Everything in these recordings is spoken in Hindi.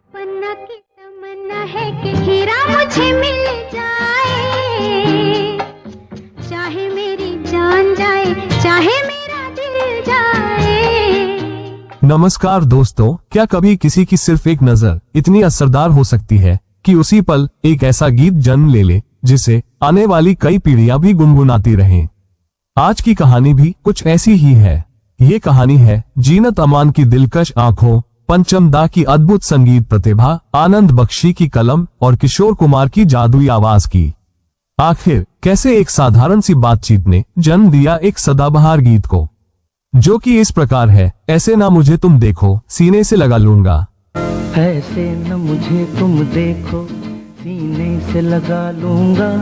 पन्ना की तमन्ना है कि हीरा मुझे मिल जाए, चाहे मेरी जान जाए, चाहे मेरा दिल जाए। नमस्कार दोस्तों, क्या कभी किसी की सिर्फ एक नजर इतनी असरदार हो सकती है कि उसी पल एक ऐसा गीत जन्म ले ले जिसे आने वाली कई पीढ़ियां भी गुनगुनाती रहें। आज की कहानी भी कुछ ऐसी ही है। ये कहानी है जीनत अमान की दिलकश आंखों, पंचम दा की अद्भुत संगीत प्रतिभा, आनंद बख्शी की कलम और किशोर कुमार की जादुई आवाज की। आखिर कैसे एक साधारण सी बातचीत ने जन्म दिया एक सदाबहार गीत को, जो कि इस प्रकार है। ऐसे ना मुझे तुम देखो, सीने से लगा लूंगा। ऐसे न मुझे तुम देखो, सीने से लगा लूंगा।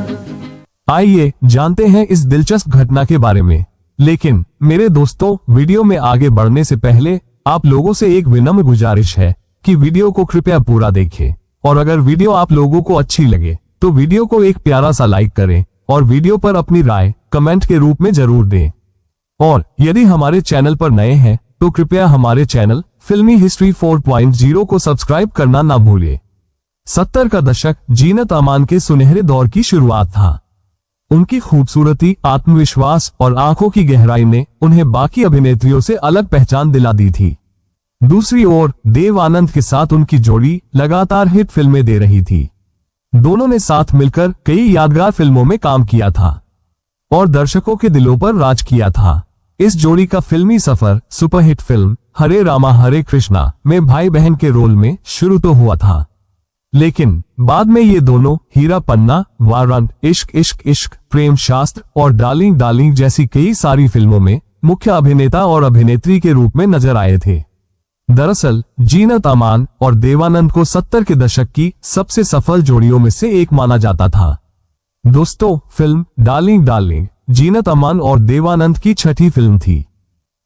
आइए जानते हैं इस दिलचस्प घटना के बारे में। लेकिन मेरे दोस्तों, वीडियो में आगे बढ़ने से पहले आप लोगों से एक विनम्र गुजारिश है कि वीडियो को कृपया पूरा देखें, और अगर वीडियो आप लोगों को अच्छी लगे तो वीडियो को एक प्यारा सा लाइक करें और वीडियो पर अपनी राय कमेंट के रूप में जरूर दें। और यदि हमारे चैनल पर नए हैं तो कृपया हमारे चैनल फिल्मी हिस्ट्री 4.0 को सब्सक्राइब करना ना भूलिए। 70 का दशक जीनत अमान के सुनहरे दौर की शुरुआत था। उनकी खूबसूरती, आत्मविश्वास और आंखों की गहराई ने उन्हें बाकी अभिनेत्रियों से अलग पहचान दिला दी थी। दूसरी ओर देव आनंद के साथ उनकी जोड़ी लगातार हिट फिल्में दे रही थी। दोनों ने साथ मिलकर कई यादगार फिल्मों में काम किया था और दर्शकों के दिलों पर राज किया था। इस जोड़ी का फिल्मी सफर सुपरहिट फिल्म हरे रामा हरे कृष्णा में भाई बहन के रोल में शुरू तो हुआ था, लेकिन बाद में ये दोनों हीरा पन्ना, वारंट, इश्क इश्क इश्क, प्रेम शास्त्र और डार्लिंग डार्लिंग जैसी कई सारी फिल्मों में मुख्य अभिनेता और अभिनेत्री के रूप में नजर आए थे। दरअसल जीनत अमान और देवानंद को 70 के दशक की सबसे सफल जोड़ियों में से एक माना जाता था। दोस्तों, film darling darling Zeenat Aman और देवानंद की छठी फिल्म थी,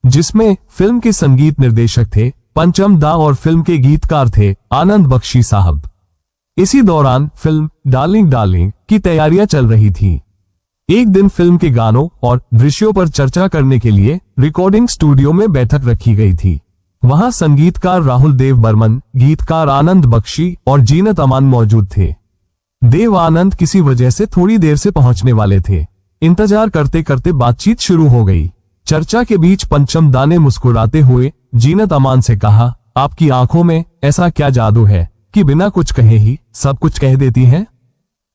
जिसमें फिल्म के संगीत निर्देशक थे पंचम दा और फिल्म के गीतकार थे आनंद बख्शी साहब। इसी दौरान फिल्म डार्लिंग डार्लिंग की तैयारियां चल रही थी। एक दिन फिल्म के गानों और दृश्यों पर चर्चा करने के लिए रिकॉर्डिंग स्टूडियो में बैठक रखी गई थी। वहां संगीतकार राहुल देव बर्मन, गीतकार आनंद बख्शी और जीनत अमान मौजूद थे। देव आनंद किसी वजह से थोड़ी देर से पहुंचने वाले थे। इंतजार करते करते बातचीत शुरू हो गई। चर्चा के बीच पंचम दा ने मुस्कुराते हुए जीनत अमान से कहा, आपकी आंखों में ऐसा क्या जादू है कि बिना कुछ कहे ही सब कुछ कह देती हैं?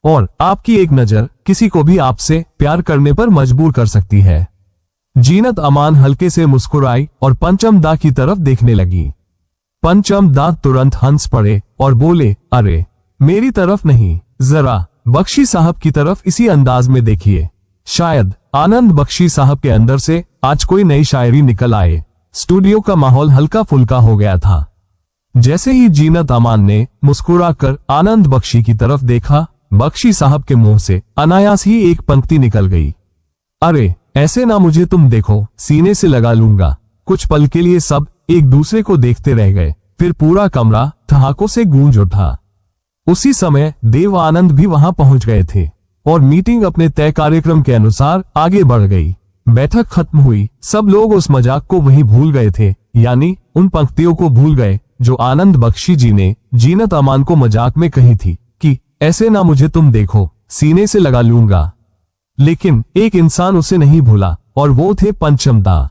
और आपकी एक नजर किसी को भी आपसे प्यार करने पर मजबूर कर सकती है। जीनत अमान हल्के से मुस्कुराई और पंचम दा की तरफ देखने लगी। पंचम दा तुरंत हंस पड़े और बोले, अरे मेरी तरफ नहीं, जरा बख्शी साहब की तरफ इसी अंदाज में देखिए। शायद आनंद बख्शी साहब के अंदर से आज कोई नई शायरी निकल आए। स्टूडियो का माहौल हल्का फुल्का हो गया था। जैसे ही जीनत अमान ने मुस्कुराकर आनंद बख्शी की तरफ देखा, बख्शी साहब के मुंह से अनायास ही एक पंक्ति निकल गई, अरे ऐसे ना मुझे तुम देखो, सीने से लगा लूंगा। कुछ पल के लिए सब एक दूसरे को देखते रह गए, फिर पूरा कमरा ठहाकों से गूंज उठा। उसी समय देव आनंद भी वहां पहुंच गए थे और मीटिंग अपने तय कार्यक्रम के अनुसार आगे बढ़ गई। बैठक खत्म हुई। सब लोग उस मजाक को वहीं भूल गए थे, यानी उन पंक्तियों को भूल गए जो आनंद बख्शी जी ने जीनत अमान को मजाक में कही थी कि ऐसे ना मुझे तुम देखो, सीने से लगा लूंगा। लेकिन एक इंसान उसे नहीं भूला, और वो थे पंचम दा।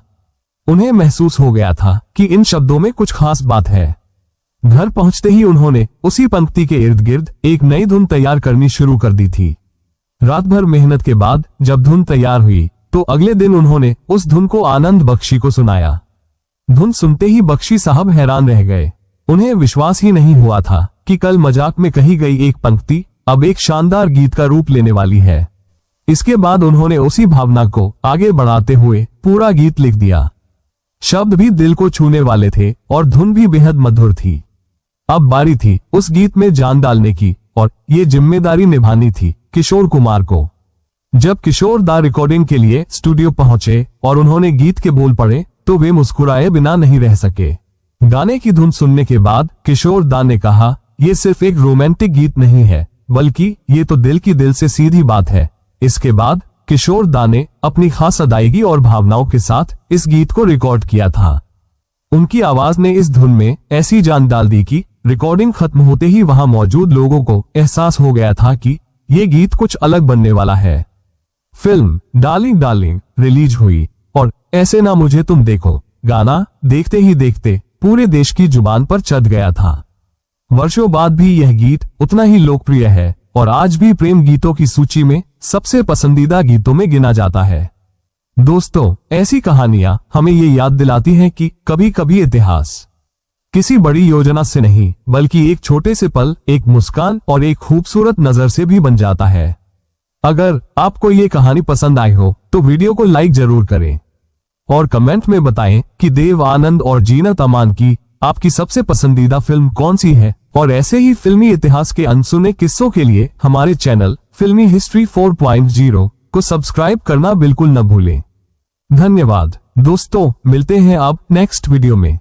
उन्हें महसूस हो गया था कि इन शब्दों में कुछ खास बात है। घर पहुंचते ही उन्होंने उसी पंक्ति के इर्द गिर्द एक नई धुन तैयार करनी शुरू कर दी थी। रात भर मेहनत के बाद जब धुन तैयार हुई तो अगले दिन उन्होंने उस धुन को आनंद बख्शी को सुनाया। धुन सुनते ही बख्शी साहब हैरान रह गए। उन्हें विश्वास ही नहीं हुआ था कि कल मजाक में कही गई एक पंक्ति अब एक शानदार गीत का रूप लेने वाली है। इसके बाद उन्होंने उसी भावना को आगे बढ़ाते हुए पूरा गीत लिख दिया। शब्द भी दिल को छूने वाले थे और धुन भी बेहद मधुर थी। अब बारी थी उस गीत में जान डालने की, और ये जिम्मेदारी निभानी थी किशोर कुमार को। जब किशोर दा रिकॉर्डिंग के लिए स्टूडियो पहुंचे और उन्होंने गीत के बोल पढ़े तो वे मुस्कुराए बिना नहीं रह सके। गाने की धुन सुनने के बाद किशोर दा ने कहा, ये सिर्फ एक रोमांटिक गीत नहीं है, बल्कि ये तो दिल की दिल से सीधी बात है। इसके बाद किशोर दा ने अपनी खास अदायगी और भावनाओं के साथ इस गीत को रिकॉर्ड किया था। उनकी आवाज ने इस धुन में ऐसी जान डाल दी कि रिकॉर्डिंग खत्म होते ही वहां मौजूद लोगों को एहसास हो गया था कि ये गीत कुछ अलग बनने वाला है। फिल्म डार्लिंग डार्लिंग रिलीज हुई और ऐसे ना मुझे तुम देखो गाना देखते ही देखते पूरे देश की जुबान पर चढ़ गया था। वर्षों बाद भी यह गीत उतना ही लोकप्रिय है और आज भी प्रेम गीतों की सूची में सबसे पसंदीदा गीतों में गिना जाता है। दोस्तों, ऐसी कहानियां हमें ये याद दिलाती हैं कि कभी कभी इतिहास किसी बड़ी योजना से नहीं बल्कि एक छोटे से पल, एक मुस्कान और एक खूबसूरत नजर से भी बन जाता है। अगर आपको ये कहानी पसंद आई हो तो वीडियो को लाइक जरूर करें और कमेंट में बताएं कि देव आनंद और जीनत अमान की आपकी सबसे पसंदीदा फिल्म कौन सी है। और ऐसे ही फिल्मी इतिहास के अनसुने किस्सों के लिए हमारे चैनल फिल्मी हिस्ट्री 4.0 को सब्सक्राइब करना बिल्कुल न भूलें। धन्यवाद दोस्तों, मिलते हैं अब नेक्स्ट वीडियो में।